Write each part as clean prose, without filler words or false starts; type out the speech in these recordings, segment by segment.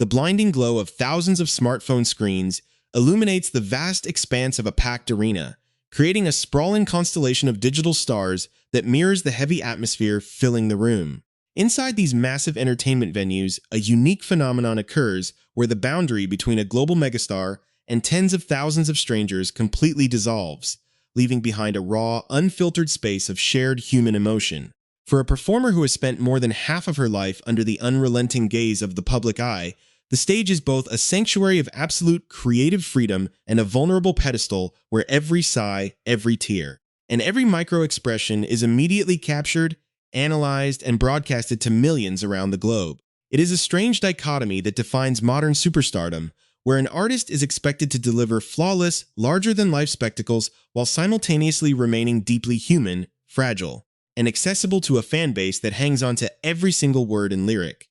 The blinding glow of thousands of smartphone screens illuminates the vast expanse of a packed arena, creating a sprawling constellation of digital stars that mirrors the heavy atmosphere filling the room. Inside these massive entertainment venues, a unique phenomenon occurs where the boundary between a global megastar and tens of thousands of strangers completely dissolves, leaving behind a raw, unfiltered space of shared human emotion. For a performer who has spent more than half of her life under the unrelenting gaze of the public eye, the stage is both a sanctuary of absolute creative freedom and a vulnerable pedestal where every sigh, every tear, and every micro-expression is immediately captured, analyzed, and broadcasted to millions around the globe. It is a strange dichotomy that defines modern superstardom, where an artist is expected to deliver flawless, larger-than-life spectacles while simultaneously remaining deeply human, fragile, and accessible to a fan base that hangs on to every single word and lyric.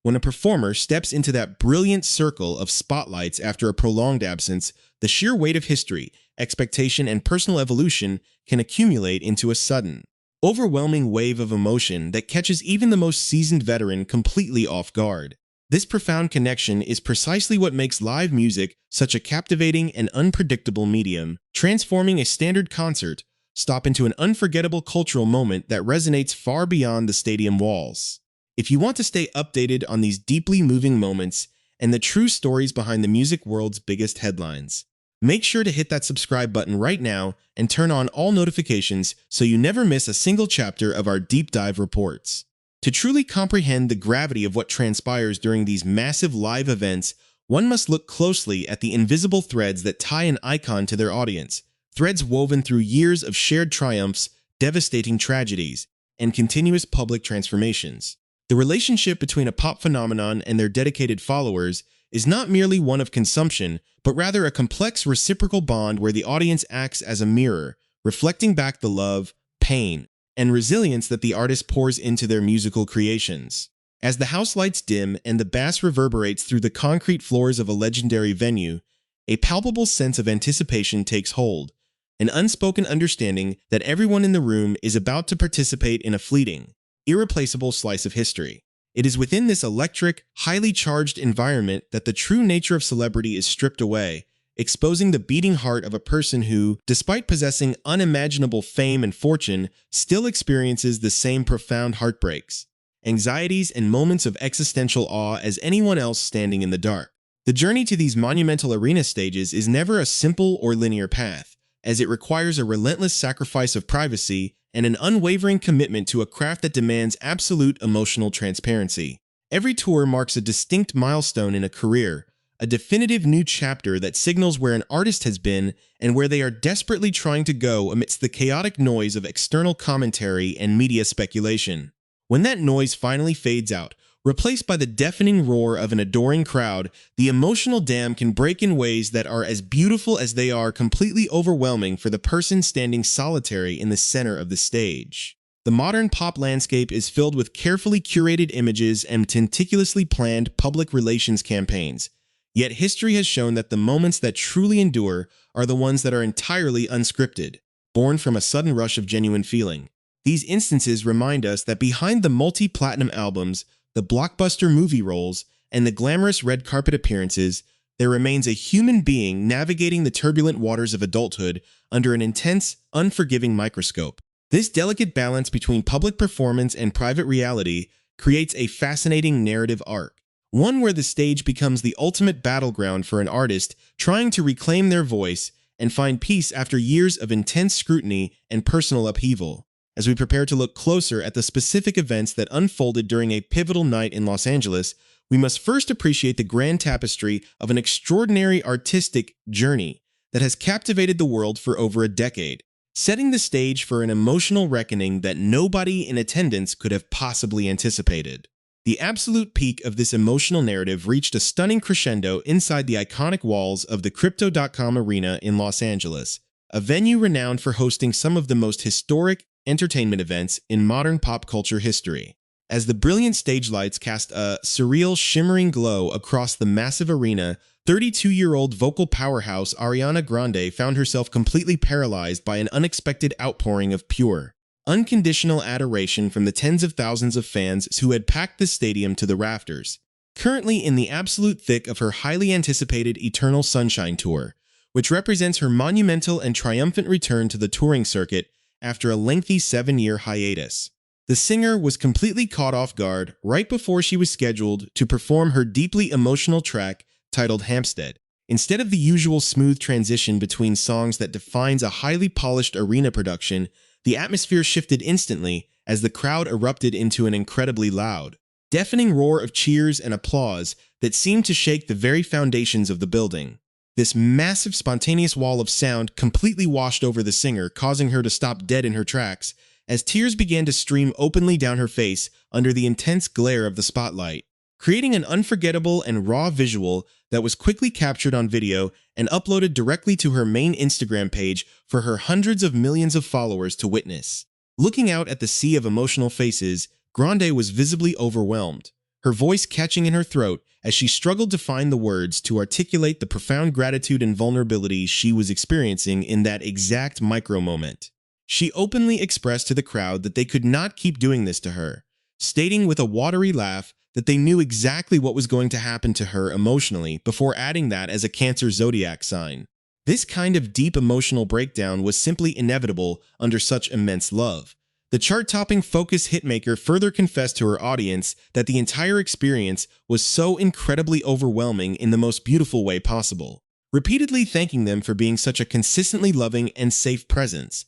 When a performer steps into that brilliant circle of spotlights after a prolonged absence, the sheer weight of history, expectation, and personal evolution can accumulate into a sudden, overwhelming wave of emotion that catches even the most seasoned veteran completely off guard. This profound connection is precisely what makes live music such a captivating and unpredictable medium, transforming a standard concert stop into an unforgettable cultural moment that resonates far beyond the stadium walls. If you want to stay updated on these deeply moving moments and the true stories behind the music world's biggest headlines, make sure to hit that subscribe button right now and turn on all notifications so you never miss a single chapter of our deep dive reports. To truly comprehend the gravity of what transpires during these massive live events, one must look closely at the invisible threads that tie an icon to their audience, threads woven through years of shared triumphs, devastating tragedies, and continuous public transformations. The relationship between a pop phenomenon and their dedicated followers is not merely one of consumption, but rather a complex reciprocal bond where the audience acts as a mirror, reflecting back the love, pain, and resilience that the artist pours into their musical creations. As the house lights dim and the bass reverberates through the concrete floors of a legendary venue, a palpable sense of anticipation takes hold, an unspoken understanding that everyone in the room is about to participate in a fleeting, irreplaceable slice of history. It is within this electric, highly charged environment that the true nature of celebrity is stripped away, exposing the beating heart of a person who, despite possessing unimaginable fame and fortune, still experiences the same profound heartbreaks, anxieties, and moments of existential awe as anyone else standing in the dark. The journey to these monumental arena stages is never a simple or linear path, as it requires a relentless sacrifice of privacy and an unwavering commitment to a craft that demands absolute emotional transparency. Every tour marks a distinct milestone in a career, a definitive new chapter that signals where an artist has been and where they are desperately trying to go amidst the chaotic noise of external commentary and media speculation. When that noise finally fades out, replaced by the deafening roar of an adoring crowd, the emotional dam can break in ways that are as beautiful as they are completely overwhelming for the person standing solitary in the center of the stage. The modern pop landscape is filled with carefully curated images and meticulously planned public relations campaigns. Yet history has shown that the moments that truly endure are the ones that are entirely unscripted, born from a sudden rush of genuine feeling. These instances remind us that behind the multi-platinum albums, the blockbuster movie roles, and the glamorous red carpet appearances, there remains a human being navigating the turbulent waters of adulthood under an intense, unforgiving microscope. This delicate balance between public performance and private reality creates a fascinating narrative arc, one where the stage becomes the ultimate battleground for an artist trying to reclaim their voice and find peace after years of intense scrutiny and personal upheaval. As we prepare to look closer at the specific events that unfolded during a pivotal night in Los Angeles, we must first appreciate the grand tapestry of an extraordinary artistic journey that has captivated the world for over a decade, setting the stage for an emotional reckoning that nobody in attendance could have possibly anticipated. The absolute peak of this emotional narrative reached a stunning crescendo inside the iconic walls of the Crypto.com Arena in Los Angeles, a venue renowned for hosting some of the most historic entertainment events in modern pop culture history. As the brilliant stage lights cast a surreal, shimmering glow across the massive arena, 32-year-old vocal powerhouse Ariana Grande found herself completely paralyzed by an unexpected outpouring of pure, unconditional adoration from the tens of thousands of fans who had packed the stadium to the rafters. currently in the absolute thick of her highly anticipated Eternal Sunshine Tour, which represents her monumental and triumphant return to the touring circuit after a lengthy 7-year hiatus. The singer was completely caught off guard right before she was scheduled to perform her deeply emotional track titled Hampstead. Instead of the usual smooth transition between songs that defines a highly polished arena production, the atmosphere shifted instantly as the crowd erupted into an incredibly loud, deafening roar of cheers and applause that seemed to shake the very foundations of the building. This massive spontaneous wall of sound completely washed over the singer, causing her to stop dead in her tracks as tears began to stream openly down her face under the intense glare of the spotlight, creating an unforgettable and raw visual that was quickly captured on video and uploaded directly to her main Instagram page for her hundreds of millions of followers to witness. Looking out at the sea of emotional faces, Grande was visibly overwhelmed, her voice catching in her throat as she struggled to find the words to articulate the profound gratitude and vulnerability she was experiencing in that exact micro-moment. She openly expressed to the crowd that they could not keep doing this to her, stating with a watery laugh that they knew exactly what was going to happen to her emotionally before adding that as a Cancer zodiac sign. This kind of deep emotional breakdown was simply inevitable under such immense love. The chart-topping Focus hitmaker further confessed to her audience that the entire experience was so incredibly overwhelming in the most beautiful way possible, repeatedly thanking them for being such a consistently loving and safe presence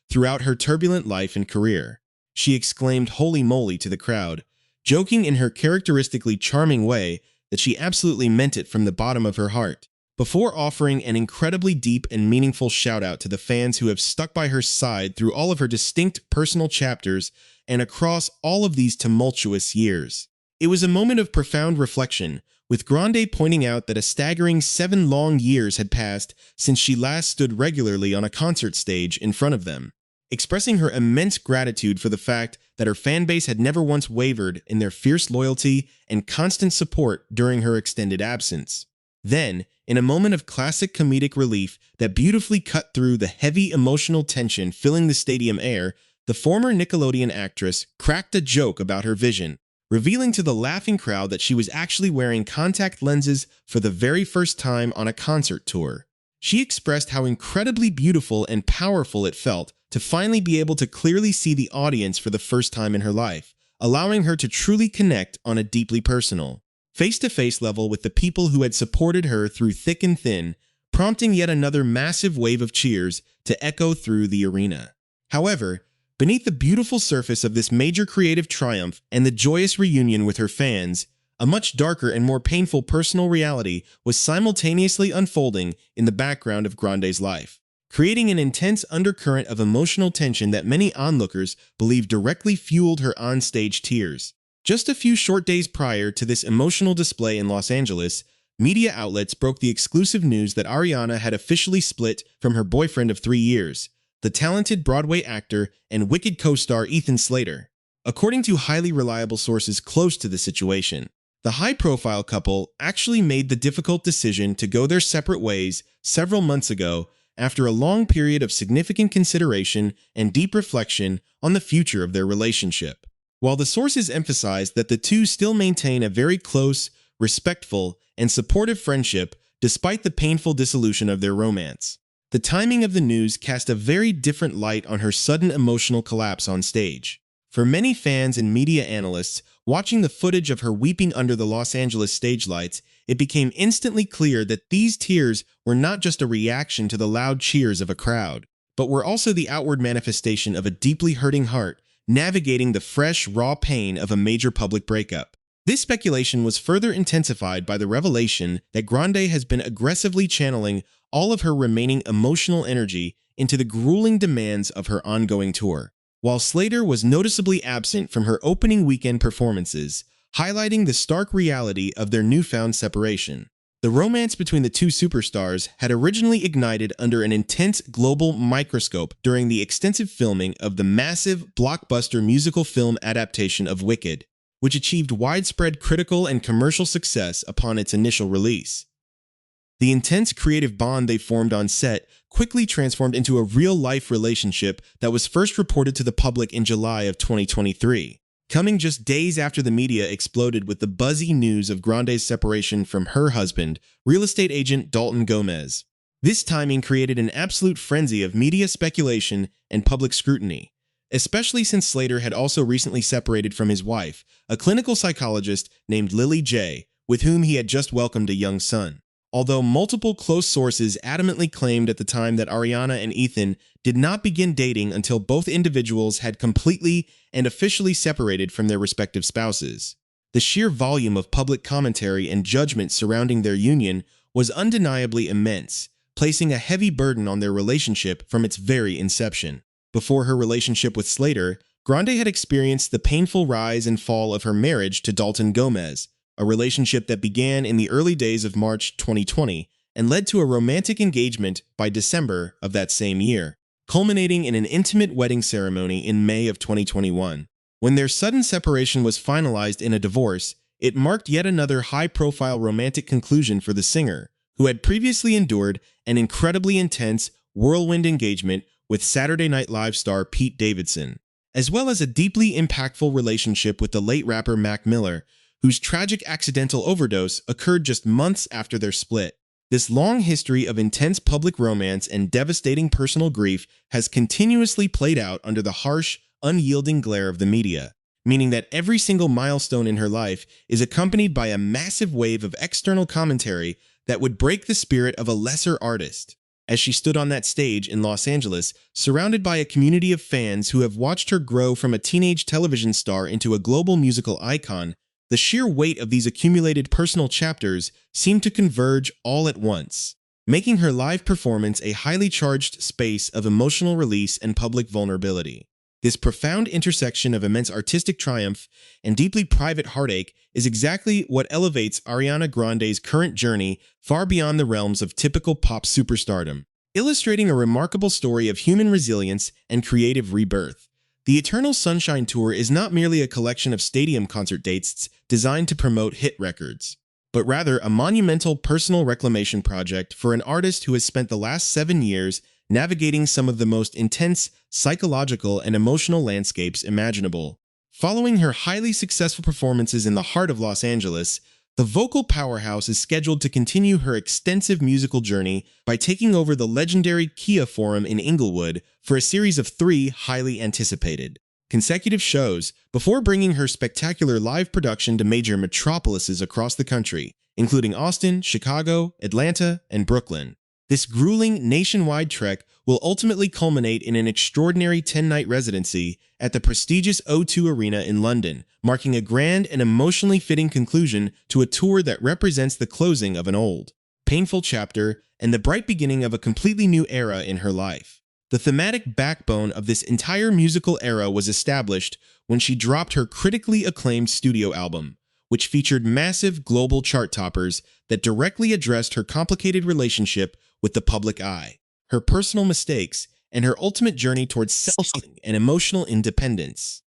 throughout her turbulent life and career. She exclaimed "Holy moly" to the crowd, joking in her characteristically charming way that she absolutely meant it from the bottom of her heart, before offering an incredibly deep and meaningful shout-out to the fans who have stuck by her side through all of her distinct personal chapters and across all of these tumultuous years. It was a moment of profound reflection, with Grande pointing out that a staggering 7 long years had passed since she last stood regularly on a concert stage in front of them, expressing her immense gratitude for the fact that her fanbase had never once wavered in their fierce loyalty and constant support during her extended absence. Then, in a moment of classic comedic relief that beautifully cut through the heavy emotional tension filling the stadium air, the former Nickelodeon actress cracked a joke about her vision, revealing to the laughing crowd that she was actually wearing contact lenses for the very first time on a concert tour. She expressed how incredibly beautiful and powerful it felt to finally be able to clearly see the audience for the first time in her life, allowing her to truly connect on a deeply personal, face-to-face level with the people who had supported her through thick and thin, prompting yet another massive wave of cheers to echo through the arena. However, beneath the beautiful surface of this major creative triumph and the joyous reunion with her fans, a much darker and more painful personal reality was simultaneously unfolding in the background of Grande's life, creating an intense undercurrent of emotional tension that many onlookers believe directly fueled her onstage tears. Just a few short days prior to this emotional display in Los Angeles, media outlets broke the exclusive news that Ariana had officially split from her boyfriend of 3 years, the talented Broadway actor and Wicked co-star Ethan Slater. According to highly reliable sources close to the situation, the high-profile couple actually made the difficult decision to go their separate ways several months ago after a long period of significant consideration and deep reflection on the future of their relationship. While the sources emphasized that the two still maintain a very close, respectful, and supportive friendship despite the painful dissolution of their romance, the timing of the news cast a very different light on her sudden emotional collapse on stage. For many fans and media analysts, watching the footage of her weeping under the Los Angeles stage lights, it became instantly clear that these tears were not just a reaction to the loud cheers of a crowd, but were also the outward manifestation of a deeply hurting heart navigating the fresh, raw pain of a major public breakup. This speculation was further intensified by the revelation that Grande has been aggressively channeling all of her remaining emotional energy into the grueling demands of her ongoing tour, while Slater was noticeably absent from her opening weekend performances, highlighting the stark reality of their newfound separation. The romance between the two superstars had originally ignited under an intense global microscope during the extensive filming of the massive blockbuster musical film adaptation of Wicked, which achieved widespread critical and commercial success upon its initial release. The intense creative bond they formed on set quickly transformed into a real-life relationship that was first reported to the public in July of 2023, coming just days after the media exploded with the buzzy news of Grande's separation from her husband, real estate agent Dalton Gomez. This timing created an absolute frenzy of media speculation and public scrutiny, especially since Slater had also recently separated from his wife, a clinical psychologist named Lily J., with whom he had just welcomed a young son. Although multiple close sources adamantly claimed at the time that Ariana and Ethan did not begin dating until both individuals had completely and officially separated from their respective spouses. The sheer volume of public commentary and judgment surrounding their union was undeniably immense, placing a heavy burden on their relationship from its very inception. Before her relationship with Slater, Grande had experienced the painful rise and fall of her marriage to Dalton Gomez, a relationship that began in the early days of March 2020 and led to a romantic engagement by December of that same year, culminating in an intimate wedding ceremony in May of 2021. When their sudden separation was finalized in a divorce, it marked yet another high-profile romantic conclusion for the singer, who had previously endured an incredibly intense, whirlwind engagement with Saturday Night Live star Pete Davidson, as well as a deeply impactful relationship with the late rapper Mac Miller, whose tragic accidental overdose occurred just months after their split. This long history of intense public romance and devastating personal grief has continuously played out under the harsh, unyielding glare of the media, meaning that every single milestone in her life is accompanied by a massive wave of external commentary that would break the spirit of a lesser artist. As she stood on that stage in Los Angeles, surrounded by a community of fans who have watched her grow from a teenage television star into a global musical icon, the sheer weight of these accumulated personal chapters seemed to converge all at once, making her live performance a highly charged space of emotional release and public vulnerability. This profound intersection of immense artistic triumph and deeply private heartache is exactly what elevates Ariana Grande's current journey far beyond the realms of typical pop superstardom, illustrating a remarkable story of human resilience and creative rebirth. The Eternal Sunshine Tour is not merely a collection of stadium concert dates designed to promote hit records, but rather a monumental personal reclamation project for an artist who has spent the last 7 years navigating some of the most intense psychological and emotional landscapes imaginable. Following her highly successful performances in the heart of Los Angeles, the vocal powerhouse is scheduled to continue her extensive musical journey by taking over the legendary Kia Forum in Inglewood for a series of 3 highly anticipated consecutive shows before bringing her spectacular live production to major metropolises across the country, including Austin, Chicago, Atlanta, and Brooklyn. This grueling nationwide trek will ultimately culminate in an extraordinary 10-night residency at the prestigious O2 Arena in London, marking a grand and emotionally fitting conclusion to a tour that represents the closing of an old, painful chapter and the bright beginning of a completely new era in her life. The thematic backbone of this entire musical era was established when she dropped her critically acclaimed studio album, which featured massive global chart toppers that directly addressed her complicated relationship with the public eye, her personal mistakes, and her ultimate journey towards self-esteem and emotional independence.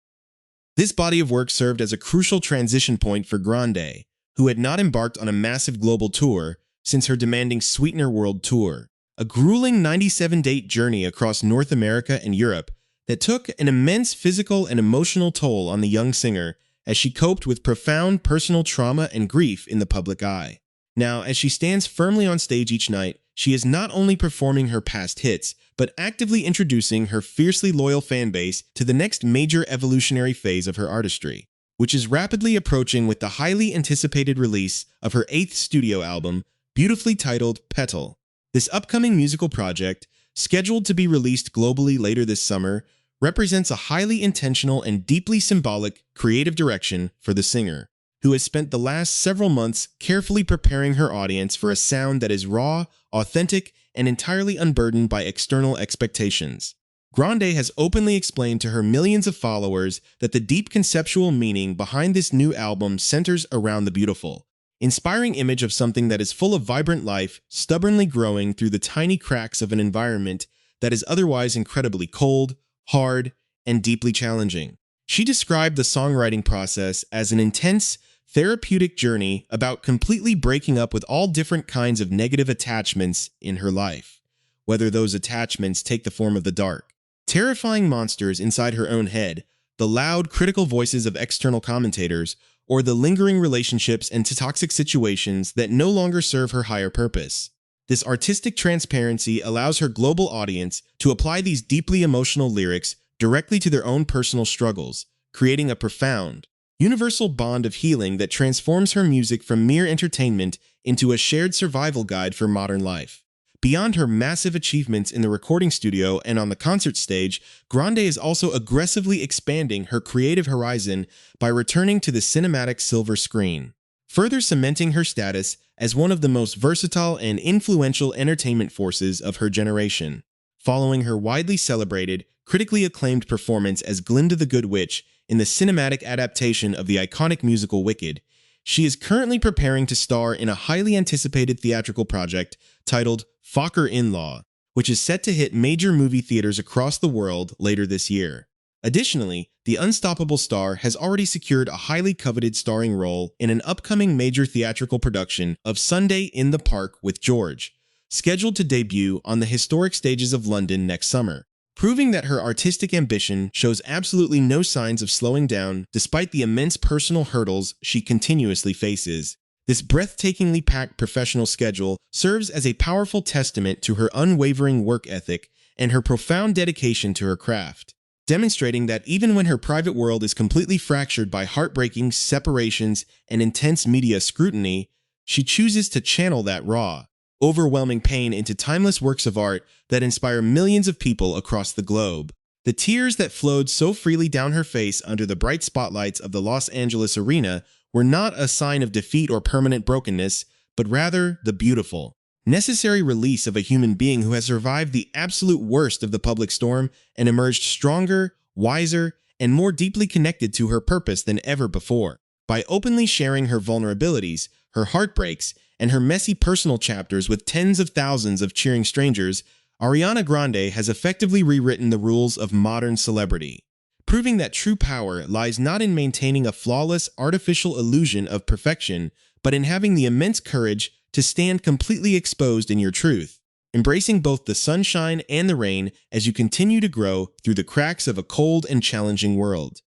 This body of work served as a crucial transition point for Grande, who had not embarked on a massive global tour since her demanding Sweetener World Tour, a grueling 97-date journey across North America and Europe that took an immense physical and emotional toll on the young singer as she coped with profound personal trauma and grief in the public eye. Now, as she stands firmly on stage each night, she is not only performing her past hits, but actively introducing her fiercely loyal fan base to the next major evolutionary phase of her artistry, which is rapidly approaching with the highly anticipated release of her 8th studio album, beautifully titled Petal. This upcoming musical project, scheduled to be released globally later this summer, represents a highly intentional and deeply symbolic creative direction for the singer, who has spent the last several months carefully preparing her audience for a sound that is raw, authentic, and entirely unburdened by external expectations. Grande has openly explained to her millions of followers that the deep conceptual meaning behind this new album centers around the beautiful, inspiring image of something that is full of vibrant life, stubbornly growing through the tiny cracks of an environment that is otherwise incredibly cold, hard, and deeply challenging. She described the songwriting process as an intense, therapeutic journey about completely breaking up with all different kinds of negative attachments in her life, whether those attachments take the form of the dark, terrifying monsters inside her own head, the loud, critical voices of external commentators, or the lingering relationships and toxic situations that no longer serve her higher purpose. This artistic transparency allows her global audience to apply these deeply emotional lyrics directly to their own personal struggles, creating a profound, universal bond of healing that transforms her music from mere entertainment into a shared survival guide for modern life. Beyond her massive achievements in the recording studio and on the concert stage, Grande is also aggressively expanding her creative horizon by returning to the cinematic silver screen, further cementing her status as one of the most versatile and influential entertainment forces of her generation. Following her widely celebrated, critically acclaimed performance as Glinda the Good Witch in the cinematic adaptation of the iconic musical Wicked, she is currently preparing to star in a highly anticipated theatrical project titled Focker-in-Law, which is set to hit major movie theaters across the world later this year. Additionally, the unstoppable star has already secured a highly coveted starring role in an upcoming major theatrical production of Sunday in the Park with George, scheduled to debut on the historic stages of London next summer, proving that her artistic ambition shows absolutely no signs of slowing down despite the immense personal hurdles she continuously faces. This breathtakingly packed professional schedule serves as a powerful testament to her unwavering work ethic and her profound dedication to her craft, demonstrating that even when her private world is completely fractured by heartbreaking separations and intense media scrutiny, she chooses to channel that raw, overwhelming pain into timeless works of art that inspire millions of people across the globe. The tears that flowed so freely down her face under the bright spotlights of the Los Angeles arena were not a sign of defeat or permanent brokenness, but rather the beautiful, necessary release of a human being who has survived the absolute worst of the public storm and emerged stronger, wiser, and more deeply connected to her purpose than ever before. By openly sharing her vulnerabilities, her heartbreaks, and her messy personal chapters with tens of thousands of cheering strangers, Ariana Grande has effectively rewritten the rules of modern celebrity, proving that true power lies not in maintaining a flawless, artificial illusion of perfection, but in having the immense courage to stand completely exposed in your truth, embracing both the sunshine and the rain as you continue to grow through the cracks of a cold and challenging world.